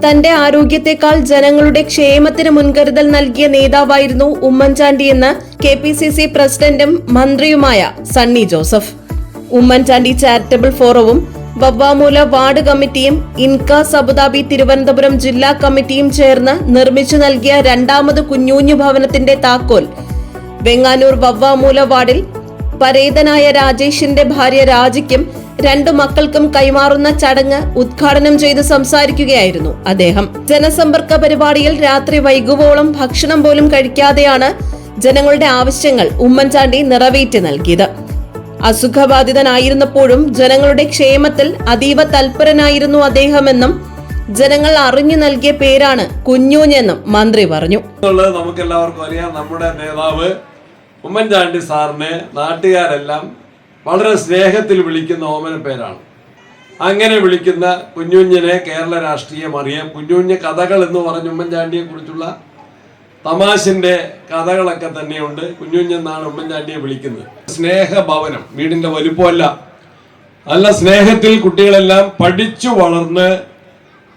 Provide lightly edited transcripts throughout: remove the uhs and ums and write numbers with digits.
തന്റെ ആരോഗ്യത്തെക്കാൾ ജനങ്ങളുടെ ക്ഷേമത്തിന് മുൻകരുതൽ നൽകിയ നേതാവായിരുന്നു ഉമ്മൻചാണ്ടിയെന്ന് KPCC പ്രസിഡന്റും മന്ത്രിയുമായ സണ്ണി ജോസഫ്. ഉമ്മൻചാണ്ടി ചാരിറ്റബിൾ ഫോറവും വവ്വാമൂല വാർഡ് കമ്മിറ്റിയും ഇൻകാസ് അബുദാബി തിരുവനന്തപുരം ജില്ലാ കമ്മിറ്റിയും ചേർന്ന് നിർമ്മിച്ചു നൽകിയ രണ്ടാമത് കുഞ്ഞൂഞ്ഞു ഭവനത്തിന്റെ താക്കോൽ വെങ്ങാനൂർ വവ്വാമൂല വാർഡിൽ പരേതനായ രാജേഷിന്റെ ഭാര്യ രാജിക്കും 2 മക്കൾക്കും കൈമാറുന്ന ചടങ്ങ് ഉദ്ഘാടനം ചെയ്ത് സംസാരിക്കുകയായിരുന്നു അദ്ദേഹം. ജനസമ്പർക്ക പരിപാടിയിൽ രാത്രി വൈകുവോളം ഭക്ഷണം പോലും കഴിക്കാതെയാണ് ജനങ്ങളുടെ ആവശ്യങ്ങൾ ഉമ്മൻചാണ്ടി നിറവേറ്റി നൽകിയത്. അസുഖബാധിതനായിരുന്നപ്പോഴും ജനങ്ങളുടെ ക്ഷേമത്തിൽ അതീവ തൽപരനായിരുന്നു അദ്ദേഹമെന്നും ജനങ്ങൾ അറിഞ്ഞു നൽകിയ പേരാണ് കുഞ്ഞൂഞ്ഞെന്നും മന്ത്രി പറഞ്ഞു. നമുക്ക് എല്ലാവർക്കും അറിയാം, നമ്മുടെ നേതാവ് ഉമ്മൻചാണ്ടി സാറിനെ നാട്ടുകാരെല്ലാം വളരെ സ്നേഹത്തിൽ വിളിക്കുന്ന ഓമന പേരാണ്. അങ്ങനെ വിളിക്കുന്ന കുഞ്ഞുഞ്ഞിനെ കേരള രാഷ്ട്രീയം അറിയാം. കുഞ്ഞുഞ്ഞ് കഥകൾ എന്ന് പറഞ്ഞ് ഉമ്മൻചാണ്ടിയെ കുറിച്ചുള്ള തമാശന്റെ കഥകളൊക്കെ തന്നെയുണ്ട്. കുഞ്ഞുഞ്ഞെന്നാണ് ഉമ്മൻചാണ്ടിയെ വിളിക്കുന്നത്. സ്നേഹഭവനം, വീടിന്റെ വലുപ്പമല്ല, നല്ല സ്നേഹത്തിൽ കുട്ടികളെല്ലാം പഠിച്ചു വളർന്ന്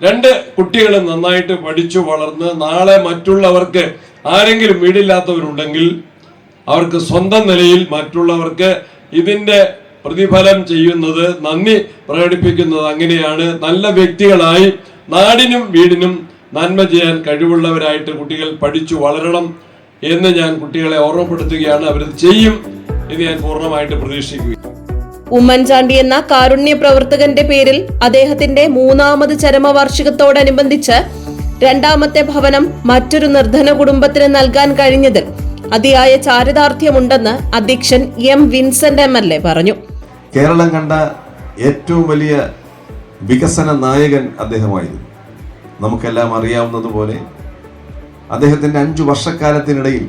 2 കുട്ടികളും നന്നായിട്ട് പഠിച്ചു വളർന്ന് നാളെ മറ്റുള്ളവർക്ക് ആരെങ്കിലും വീടില്ലാത്തവരുണ്ടെങ്കിൽ അവർക്ക് സ്വന്തം നിലയിൽ മറ്റുള്ളവർക്ക് ഇതിന്റെ പ്രതിഫലം ചെയ്യുന്നത്, നന്ദി പ്രകടിപ്പിക്കുന്നത് അങ്ങനെയാണ്. നല്ല വ്യക്തികളായി നാടിനും വീടിനും നന്മ ചെയ്യാൻ കഴിവുള്ളവരായിട്ട് കുട്ടികൾ പഠിച്ചു വളരണം എന്ന് ഞാൻ കുട്ടികളെ ഓർമ്മപ്പെടുത്തുകയാണ്. അവരത് ചെയ്യും എന്ന് ഞാൻ പൂർണ്ണമായിട്ട് പ്രതീക്ഷിക്കുക. ഉമ്മൻചാണ്ടി എന്ന കാരുണ്യ പ്രവർത്തകന്റെ പേരിൽ അദ്ദേഹത്തിന്റെ 3ാമത് ചരമവാർഷികത്തോടനുബന്ധിച്ച് 2ാമത്തെ ഭവനം മറ്റൊരു നിർധന കുടുംബത്തിന് നൽകാൻ കഴിഞ്ഞതിൽ അതിയായ ചാരിതാർത്ഥ്യമുണ്ടെന്ന് അധ്യക്ഷൻ M. വിൻസെന്റ് MLA പറഞ്ഞു. കേരളം കണ്ട ഏറ്റവും വലിയ വികസന നായകൻ അദ്ദേഹമായിരുന്നു. നമുക്കെല്ലാം അറിയാവുന്നതുപോലെ അദ്ദേഹത്തിന്റെ 5 വർഷക്കാലത്തിനിടയിൽ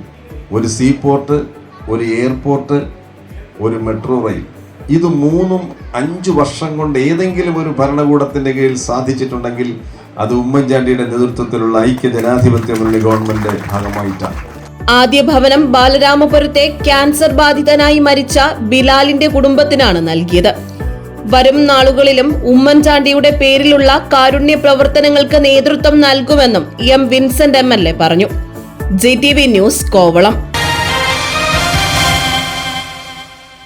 ഒരു സീപോർട്ട്, ഒരു എയർപോർട്ട്, ഒരു മെട്രോ റെയിൽ, ഇത് 3ഉം 5 വർഷം കൊണ്ട് ഏതെങ്കിലും ഒരു ഭരണകൂടത്തിന്റെ കീഴിൽ സാധിച്ചിട്ടുണ്ടെങ്കിൽ അത് ഉമ്മൻചാണ്ടിയുടെ നേതൃത്വത്തിലുള്ള ഐക്യ ജനാധിപത്യ മുന്നണി ഗവൺമെന്റ് ഭാഗമായിട്ടാണ്. ആദ്യ ഭവനം ബാലരാമപുരത്തെ ക്യാൻസർ ബാധിതനായി മരിച്ച ബിലാലിന്റെ കുടുംബത്തിനാണ് നൽകിയത്. വരും നാളുകളിലും ഉമ്മൻചാണ്ടിയുടെ പേരിലുള്ള കാരുണ്യ പ്രവർത്തനങ്ങൾക്ക് നേതൃത്വം നൽകുമെന്നും M. വിൻസെന്റ് MLA പറഞ്ഞു. GTV news, Kovalam.